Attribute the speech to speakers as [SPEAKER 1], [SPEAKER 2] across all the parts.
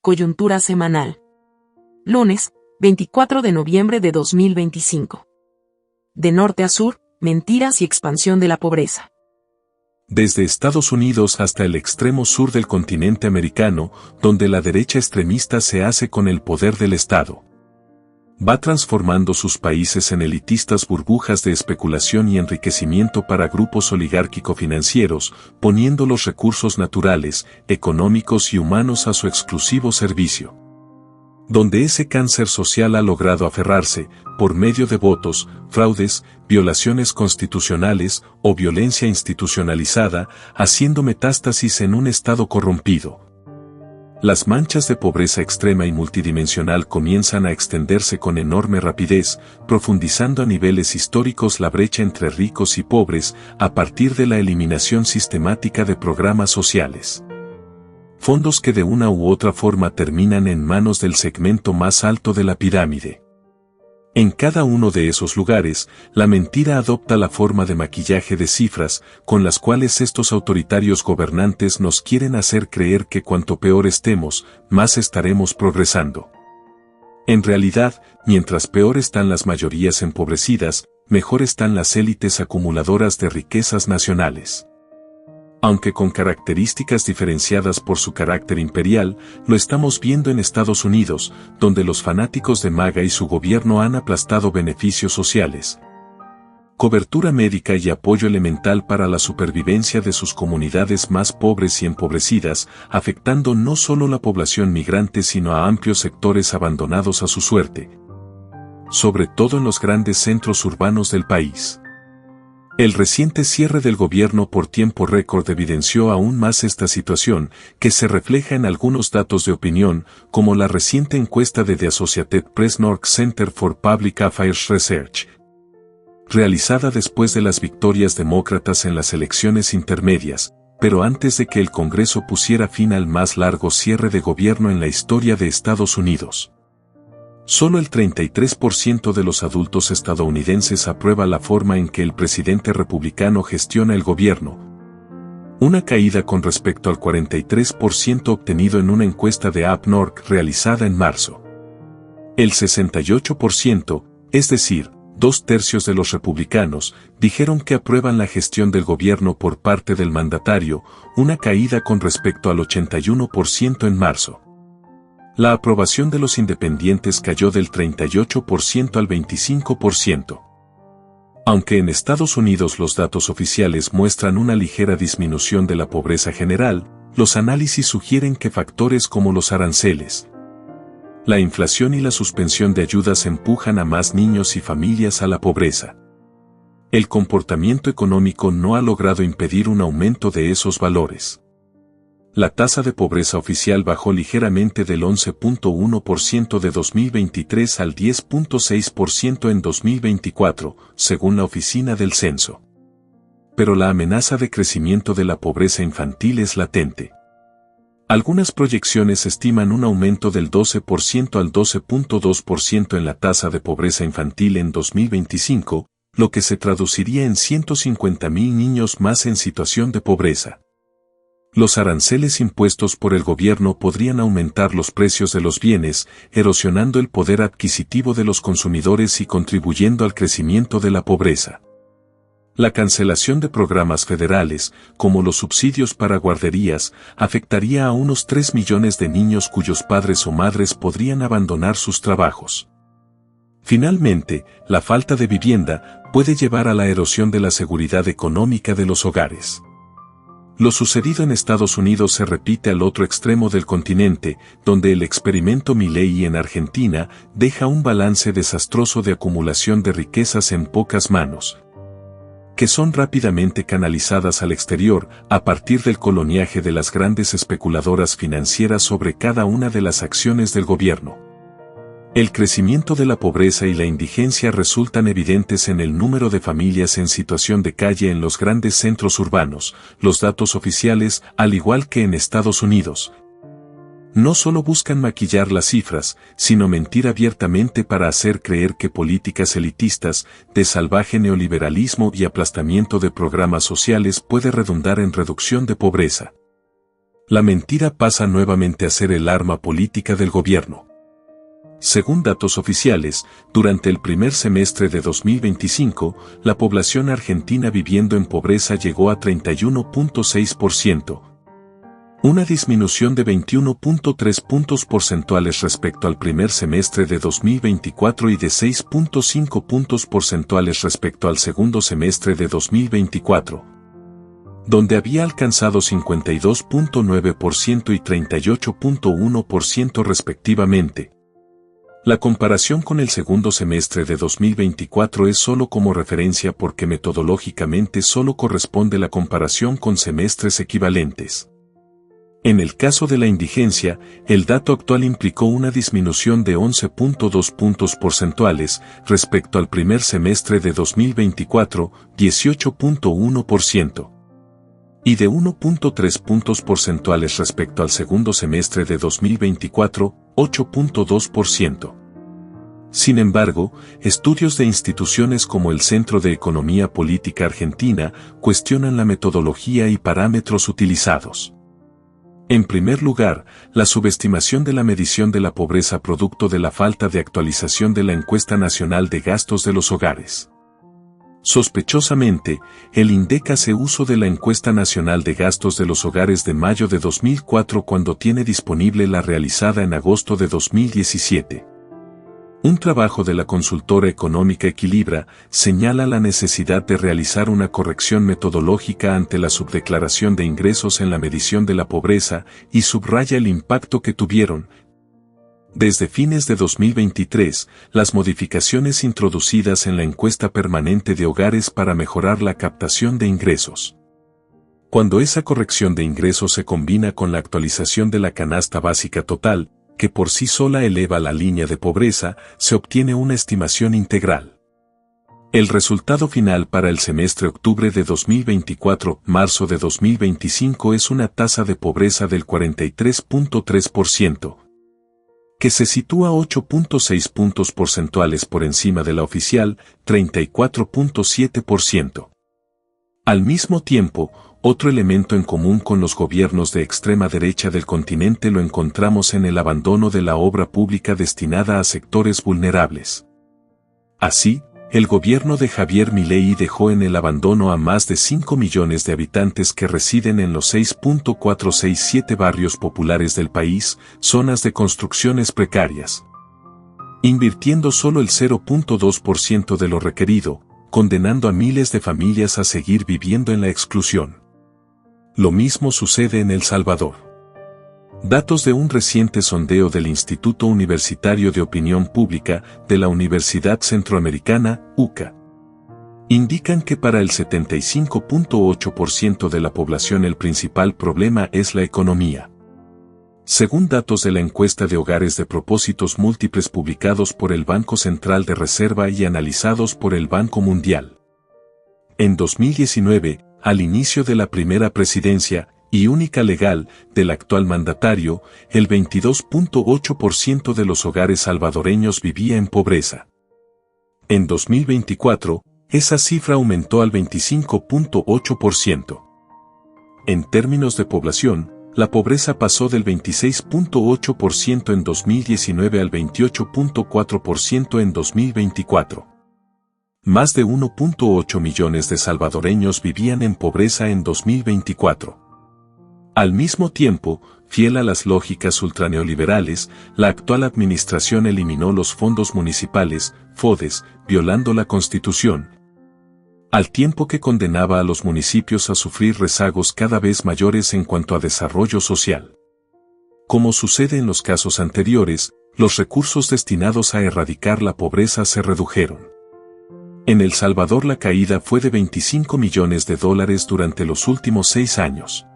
[SPEAKER 1] Coyuntura semanal. Lunes, 24 de noviembre de 2025. De norte a sur, mentiras y expansión de la pobreza.
[SPEAKER 2] Desde Estados Unidos hasta el extremo sur del continente americano, donde la derecha extremista se hace con el poder del Estado. Va transformando sus países en elitistas burbujas de especulación y enriquecimiento para grupos oligárquico-financieros, poniendo los recursos naturales, económicos y humanos a su exclusivo servicio. Donde ese cáncer social ha logrado aferrarse, por medio de votos, fraudes, violaciones constitucionales o violencia institucionalizada, haciendo metástasis en un Estado corrompido. Las manchas de pobreza extrema y multidimensional comienzan a extenderse con enorme rapidez, profundizando a niveles históricos la brecha entre ricos y pobres, a partir de la eliminación sistemática de programas sociales. Fondos que de una u otra forma terminan en manos del segmento más alto de la pirámide. En cada uno de esos lugares, la mentira adopta la forma de maquillaje de cifras, con las cuales estos autoritarios gobernantes nos quieren hacer creer que cuanto peor estemos, más estaremos progresando. En realidad, mientras peor están las mayorías empobrecidas, mejor están las élites acumuladoras de riquezas nacionales. Aunque con características diferenciadas por su carácter imperial, lo estamos viendo en Estados Unidos, donde los fanáticos de MAGA y su gobierno han aplastado beneficios sociales, cobertura médica y apoyo elemental para la supervivencia de sus comunidades más pobres y empobrecidas, afectando no solo la población migrante sino a amplios sectores abandonados a su suerte, sobre todo en los grandes centros urbanos del país. El reciente cierre del gobierno por tiempo récord evidenció aún más esta situación, que se refleja en algunos datos de opinión, como la reciente encuesta de The Associated Press North Center for Public Affairs Research, realizada después de las victorias demócratas en las elecciones intermedias, pero antes de que el Congreso pusiera fin al más largo cierre de gobierno en la historia de Estados Unidos. Solo el 33% de los adultos estadounidenses aprueba la forma en que el presidente republicano gestiona el gobierno. Una caída con respecto al 43% obtenido en una encuesta de AppNorth realizada en marzo. El 68%, es decir, 2/3 de los republicanos, dijeron que aprueban la gestión del gobierno por parte del mandatario, una caída con respecto al 81% en marzo. La aprobación de los independientes cayó del 38% al 25%. Aunque en Estados Unidos los datos oficiales muestran una ligera disminución de la pobreza general, los análisis sugieren que factores como los aranceles, la inflación y la suspensión de ayudas empujan a más niños y familias a la pobreza. El comportamiento económico no ha logrado impedir un aumento de esos valores. La tasa de pobreza oficial bajó ligeramente del 11.1% de 2023 al 10.6% en 2024, según la Oficina del Censo. Pero la amenaza de crecimiento de la pobreza infantil es latente. Algunas proyecciones estiman un aumento del 12% al 12.2% en la tasa de pobreza infantil en 2025, lo que se traduciría en 150,000 niños más en situación de pobreza. Los aranceles impuestos por el gobierno podrían aumentar los precios de los bienes, erosionando el poder adquisitivo de los consumidores y contribuyendo al crecimiento de la pobreza. La cancelación de programas federales, como los subsidios para guarderías, afectaría a unos 3 millones de niños cuyos padres o madres podrían abandonar sus trabajos. Finalmente, la falta de vivienda puede llevar a la erosión de la seguridad económica de los hogares. Lo sucedido en Estados Unidos se repite al otro extremo del continente, donde el experimento Milei en Argentina deja un balance desastroso de acumulación de riquezas en pocas manos, que son rápidamente canalizadas al exterior a partir del coloniaje de las grandes especuladoras financieras sobre cada una de las acciones del gobierno. El crecimiento de la pobreza y la indigencia resultan evidentes en el número de familias en situación de calle en los grandes centros urbanos. Los datos oficiales, al igual que en Estados Unidos, no solo buscan maquillar las cifras, sino mentir abiertamente para hacer creer que políticas elitistas, de salvaje neoliberalismo y aplastamiento de programas sociales puede redundar en reducción de pobreza. La mentira pasa nuevamente a ser el arma política del gobierno. Según datos oficiales, durante el primer semestre de 2025, la población argentina viviendo en pobreza llegó a 31.6%, una disminución de 21.3 puntos porcentuales respecto al primer semestre de 2024 y de 6.5 puntos porcentuales respecto al segundo semestre de 2024, donde había alcanzado 52.9% y 38.1% respectivamente. La comparación con el segundo semestre de 2024 es solo como referencia porque metodológicamente solo corresponde la comparación con semestres equivalentes. En el caso de la indigencia, el dato actual implicó una disminución de 11.2 puntos porcentuales respecto al primer semestre de 2024, 18.1%, y de 1.3 puntos porcentuales respecto al segundo semestre de 2024, 8.2%. Sin embargo, estudios de instituciones como el Centro de Economía Política Argentina cuestionan la metodología y parámetros utilizados. En primer lugar, la subestimación de la medición de la pobreza producto de la falta de actualización de la Encuesta Nacional de Gastos de los Hogares. Sospechosamente, el INDEC hace uso de la Encuesta Nacional de Gastos de los Hogares de mayo de 2004 cuando tiene disponible la realizada en agosto de 2017. Un trabajo de la consultora económica Equilibra señala la necesidad de realizar una corrección metodológica ante la subdeclaración de ingresos en la medición de la pobreza y subraya el impacto que tuvieron, desde fines de 2023, las modificaciones introducidas en la encuesta permanente de hogares para mejorar la captación de ingresos. Cuando esa corrección de ingresos se combina con la actualización de la canasta básica total, que por sí sola eleva la línea de pobreza, se obtiene una estimación integral. El resultado final para el semestre octubre de 2024-marzo de 2025 es una tasa de pobreza del 43.3%, que se sitúa 8.6 puntos porcentuales por encima de la oficial, 34.7%. Al mismo tiempo, otro elemento en común con los gobiernos de extrema derecha del continente lo encontramos en el abandono de la obra pública destinada a sectores vulnerables. Así, el gobierno de Javier Milei dejó en el abandono a más de 5 millones de habitantes que residen en los 6.467 barrios populares del país, zonas de construcciones precarias, invirtiendo solo el 0.2% de lo requerido, condenando a miles de familias a seguir viviendo en la exclusión. Lo mismo sucede en El Salvador. Datos de un reciente sondeo del Instituto Universitario de Opinión Pública de la Universidad Centroamericana, UCA, indican que para el 75.8% de la población el principal problema es la economía. Según datos de la encuesta de hogares de propósitos múltiples publicados por el Banco Central de Reserva y analizados por el Banco Mundial. En 2019, al inicio de la primera presidencia, y única legal, del actual mandatario, el 22.8% de los hogares salvadoreños vivía en pobreza. En 2024, esa cifra aumentó al 25.8%. En términos de población, la pobreza pasó del 26.8% en 2019 al 28.4% en 2024. Más de 1.8 millones de salvadoreños vivían en pobreza en 2024. Al mismo tiempo, fiel a las lógicas ultraneoliberales, la actual administración eliminó los fondos municipales, FODES, violando la Constitución, al tiempo que condenaba a los municipios a sufrir rezagos cada vez mayores en cuanto a desarrollo social. Como sucede en los casos anteriores, los recursos destinados a erradicar la pobreza se redujeron. En El Salvador la caída fue de $25 millones durante los últimos 6 años.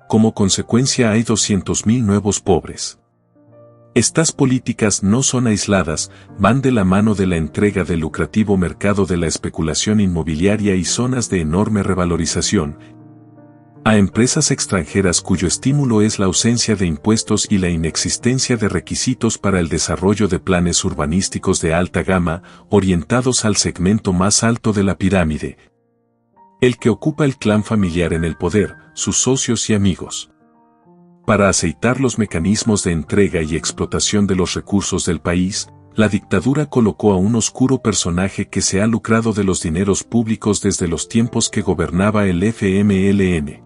[SPEAKER 2] Como consecuencia hay 200.000 nuevos pobres. Estas políticas no son aisladas, van de la mano de la entrega del lucrativo mercado de la especulación inmobiliaria y zonas de enorme revalorización a empresas extranjeras cuyo estímulo es la ausencia de impuestos y la inexistencia de requisitos para el desarrollo de planes urbanísticos de alta gama, orientados al segmento más alto de la pirámide, el que ocupa el clan familiar en el poder, sus socios y amigos. Para aceitar los mecanismos de entrega y explotación de los recursos del país, la dictadura colocó a un oscuro personaje que se ha lucrado de los dineros públicos desde los tiempos que gobernaba el FMLN.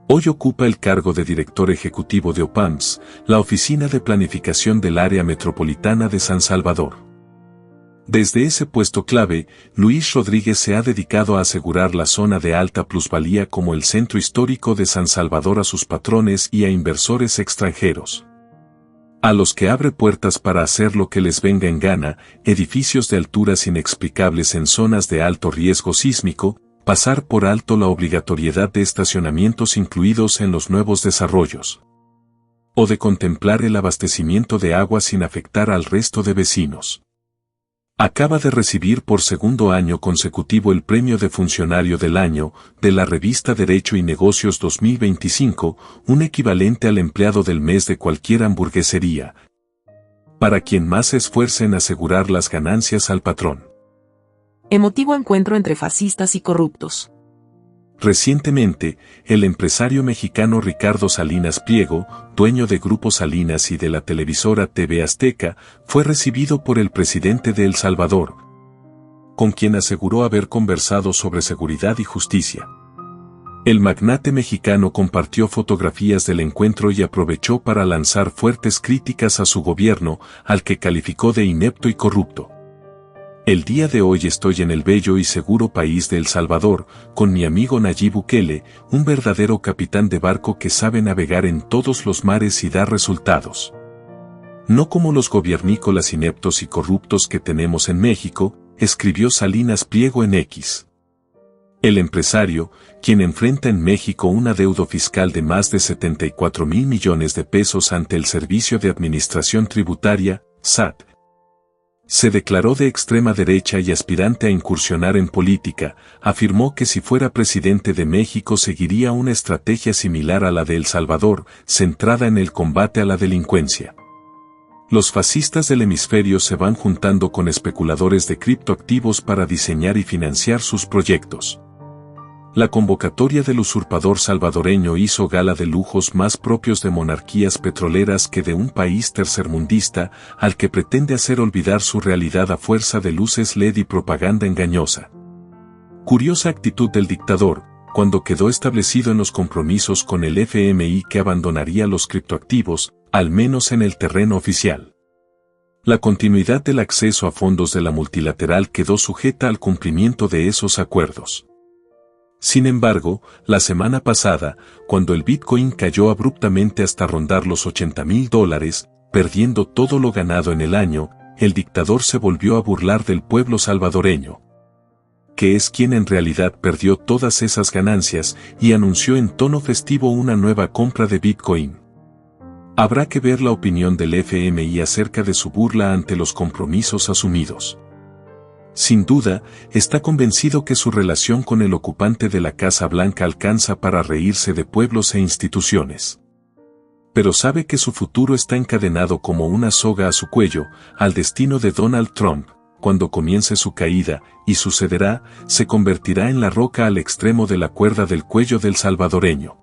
[SPEAKER 2] Hoy ocupa el cargo de director ejecutivo de OPAMS, la Oficina de Planificación del Área Metropolitana de San Salvador. Desde ese puesto clave, Luis Rodríguez se ha dedicado a asegurar la zona de alta plusvalía como el centro histórico de San Salvador a sus patrones y a inversores extranjeros, a los que abre puertas para hacer lo que les venga en gana, edificios de alturas inexplicables en zonas de alto riesgo sísmico, pasar por alto la obligatoriedad de estacionamientos incluidos en los nuevos desarrollos, o de contemplar el abastecimiento de agua sin afectar al resto de vecinos. Acaba de recibir por segundo año consecutivo el Premio de Funcionario del Año de la revista Derecho y Negocios 2025, un equivalente al empleado del mes de cualquier hamburguesería, para quien más se esfuerce en asegurar las ganancias al patrón.
[SPEAKER 1] Emotivo encuentro entre fascistas y corruptos.
[SPEAKER 2] Recientemente, el empresario mexicano Ricardo Salinas Pliego, dueño de Grupo Salinas y de la televisora TV Azteca, fue recibido por el presidente de El Salvador, con quien aseguró haber conversado sobre seguridad y justicia. El magnate mexicano compartió fotografías del encuentro y aprovechó para lanzar fuertes críticas a su gobierno, al que calificó de inepto y corrupto. El día de hoy estoy en el bello y seguro país de El Salvador, con mi amigo Nayib Bukele, un verdadero capitán de barco que sabe navegar en todos los mares y dar resultados. No como los gobiernícolas ineptos y corruptos que tenemos en México, escribió Salinas Pliego en X. El empresario, quien enfrenta en México un adeudo fiscal de más de 74,000 millones de pesos ante el Servicio de Administración Tributaria, SAT, se declaró de extrema derecha y aspirante a incursionar en política, afirmó que si fuera presidente de México seguiría una estrategia similar a la de El Salvador, centrada en el combate a la delincuencia. Los fascistas del hemisferio se van juntando con especuladores de criptoactivos para diseñar y financiar sus proyectos. La convocatoria del usurpador salvadoreño hizo gala de lujos más propios de monarquías petroleras que de un país tercermundista al que pretende hacer olvidar su realidad a fuerza de luces LED y propaganda engañosa. Curiosa actitud del dictador, cuando quedó establecido en los compromisos con el FMI que abandonaría los criptoactivos, al menos en el terreno oficial. La continuidad del acceso a fondos de la multilateral quedó sujeta al cumplimiento de esos acuerdos. Sin embargo, la semana pasada, cuando el Bitcoin cayó abruptamente hasta rondar los $80,000, perdiendo todo lo ganado en el año, el dictador se volvió a burlar del pueblo salvadoreño, que es quien en realidad perdió todas esas ganancias, y anunció en tono festivo una nueva compra de Bitcoin. Habrá que ver la opinión del FMI acerca de su burla ante los compromisos asumidos. Sin duda, está convencido que su relación con el ocupante de la Casa Blanca alcanza para reírse de pueblos e instituciones. Pero sabe que su futuro está encadenado como una soga a su cuello, al destino de Donald Trump. Cuando comience su caída, y sucederá, se convertirá en la roca al extremo de la cuerda del cuello del salvadoreño.